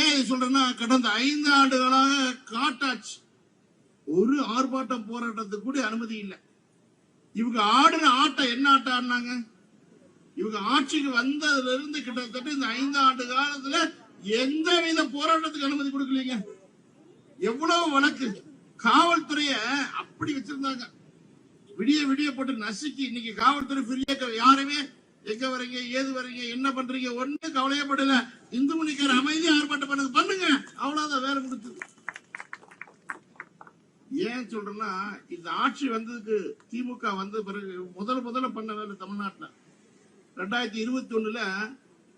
ஏன் சொல்றேன்னா, கடந்த 5 ஆண்டுகளாக காட்டாட்சி ஒரு ஆர்ப்பாட்டம் போராட்டத்துக்கு கூட அனுமதி இல்லை. இவங்க ஆடுன ஆட்டம் என்ன ஆட்டம் ஆடினாங்க? இவங்க ஆட்சிக்கு வந்ததுல இருந்து கிட்டத்தட்ட இந்த 5 ஆண்டு காலத்துல எந்த வித போராட்டத்துக்கு அனுமதி கொடுக்கலீங்க. எவ்வளவு வழக்கு காவல்துறைய அப்படி வச்சிருந்தாங்க. விடிய விடிய போட்டு நசுக்கி இன்னைக்கு காவல்துறை ஃப்ரீயா யாருமே எங்க வரீங்க, ஏது வரீங்க, என்ன பண்றீங்க ஒண்ணு கவலையப்படல. இந்து மணிக்கார அமைதி ஆர்ப்பாட்டம் பண்ணுங்க, அவ்வளவுதான், வேலை முடிச்சது. ஏன் சொல்றேன்னா, இந்த ஆட்சி வந்ததுக்கு திமுக வந்த பிறகு முதல்ல பண்ண வேலை தமிழ்நாட்டில் 2021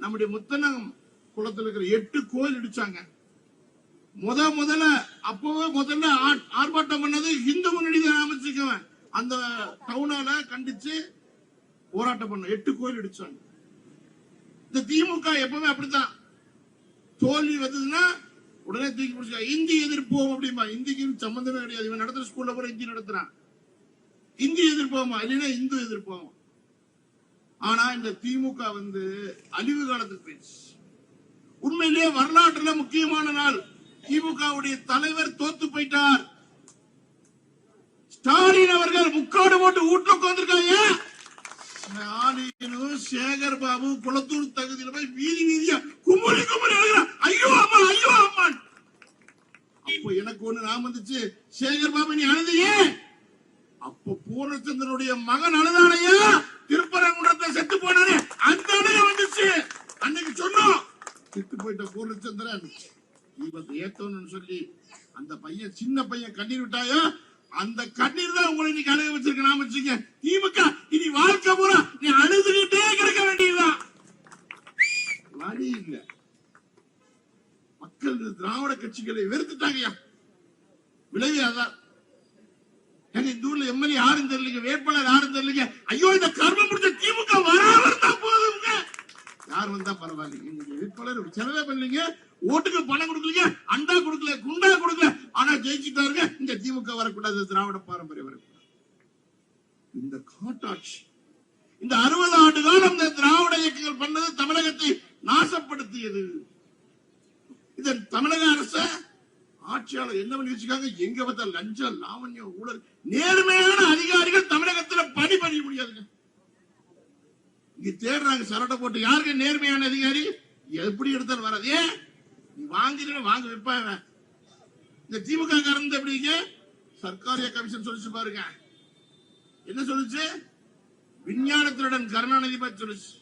நம்முடைய முத்தனகம் குளத்தில் இருக்கிற 8 கோயில் இடிச்சாங்க. முதல்ல ஆர்ப்பாட்டம் பண்ணது இந்து முன்னணி அமைச்சிருக்கவன் அந்த டவுனால கண்டிச்சு போராட்டம் பண்ண 8 கோயில் இடிச்சாங்க. இந்த திமுக எப்பவுமே அப்படித்தான், தோல்வி வந்ததுன்னா உடனே தூக்கி பிடிச்சா இந்தி எதிர்ப்போம் அப்படிமா. இந்திக்கு சம்பந்தமே கிடையாது. இவன் நடத்துற ஸ்கூல்ல கூட இந்தி நடத்துறான். இந்தி எதிர்ப்போமா இல்லைன்னா இந்து எதிர்ப்போமா. ஆனா இந்த திமுக அழிவு காலத்துக்கு போயிடுச்சு. உண்மையிலேயே வரலாற்றுல முக்கியமான நாள். திமுகவுடைய தலைவர் தோத்து போயிட்டார். ஸ்டாலின் அவர்கள் முக்காடு போட்டு வீட்டுல உட்கார்ந்திருக்காங்க. சேகர் பாபு குளத்தூர் தகுதியில் போய் வீதியா கும்பலி எழுதுறான், ஐயோ அம்மா ஐயோ அம்மா. அப்போ எனக்கு ஒண்ணு நான் வந்துச்சு, சேகர் பாபு நீ அழுதையே, அப்போ பூர்ணச்சந்திரனுடைய மகன் அழுதானையா, திருப்பரங்குன்றத்தை செத்து போனானே அந்த அழுக வந்துச்சு. அன்னைக்கு சொன்னோம், செத்து போயிட்ட பூர்ணச்சந்திரன் ஏத்தோன்னு சொல்லி அந்த பையன், சின்ன பையன் கண்ணீர் விட்டாயா, அந்த கண்ணீர் தான் உங்களை இன்னைக்கு அழுக வச்சிருக்க. நாம வச்சுக்க திமுக இனி வாழ்க்கை பூரா நீ அழுதுகிட்டே கிடக்க வேண்டியதுதான், வழி இல்ல. மக்கள் திராவிட கட்சிகளை வெறுத்துட்டாங்கயா. விளைவு அதான். இந்த ஊர்ல எம்எல்ஏ யாரும் தெரியலீங்க, வேட்பாளர் யாரும் தெரியலீங்க. ஐயோ இந்த கர்மம் முடிச்ச திமுக வராம இருந்தா போதுங்க, யார் வந்தா பரவாயில்லைங்க. நீங்க வேட்பாளர் செலவே பண்ணலீங்க, ஓட்டுக்கு பணம் கொடுக்கலீங்க, அண்டா கொடுக்கல, குண்டா கொடுக்கல, ஆனா ஜெயிச்சுட்டாருங்க. இந்த திமுக வரக்கூடாது, திராவிட பாரம்பரியம் வரக்கூடாது. இந்த காட்டாட்சி இந்த 60 ஆண்டு காலம் இந்த திராவிட இயக்கங்கள் பண்ணது தமிழகத்தை நாசப்படுத்தியது. இதன் தமிழக அரசு ஆட்சியாளர் என்ன பண்ணி வச்சுக்காங்க, எங்க பார்த்தா லஞ்சம், லாவண்யம், ஊழல். நேர்மையான அதிகாரிகள் தமிழகத்தில் பணிபுரிய முடியாதுங்க. இங்க தேடுறாங்க சரட்டை போட்டு, யாருக்கு நேர்மையான அதிகாரி எப்படி எடுத்தாலும் வராது. ஏன் நீ வாங்கின வாங்க வைப்பாங்க. இந்த திமுக காரன் எப்படிங்க, சர்க்காரிய கமிஷன் சொல்லிச்சு பாருங்க, என்ன சொல்லுச்சு, விஞ்ஞான திருடன் கருணாநிதி பத்தி சொல்லுச்சு.